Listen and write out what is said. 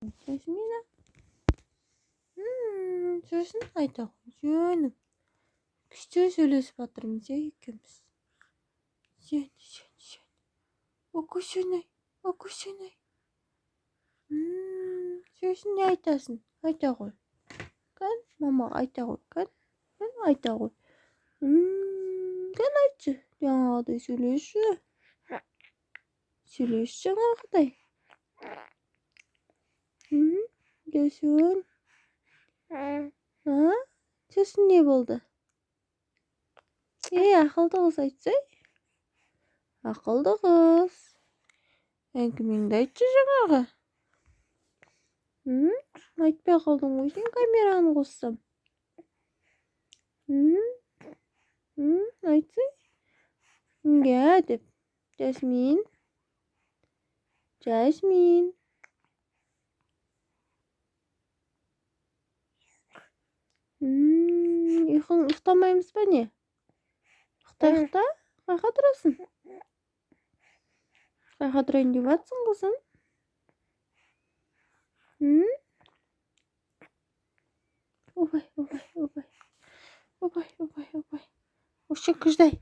Жасмина. Сосын айта ғой, жөнім. Күшті сөйлесіп жатырмыз ya екеуміз. Жөн. Окушенай. Сосын не айтасың? Айта ғой. Кән, мамаға айта ғой. Кән, айта ғой. Кән айтшы. Жаңағыдай сөйлесші. Сөйлес жаңағыдай. Жөн. Сосын не болды? Ақылды қыз айтсай. Ақылды қыз. Әңгімеңді айтшы жаңағы. Айтпай қалдың ғой сен, камераны қоссам. Айтсай. Иә деп. Жасмин. Ұйықтамаймыз ба не? Ұйықта. Қайқа тұрасың? Қайқа тұрайын деп жатсың қызым? Опай. Ошо кыждай.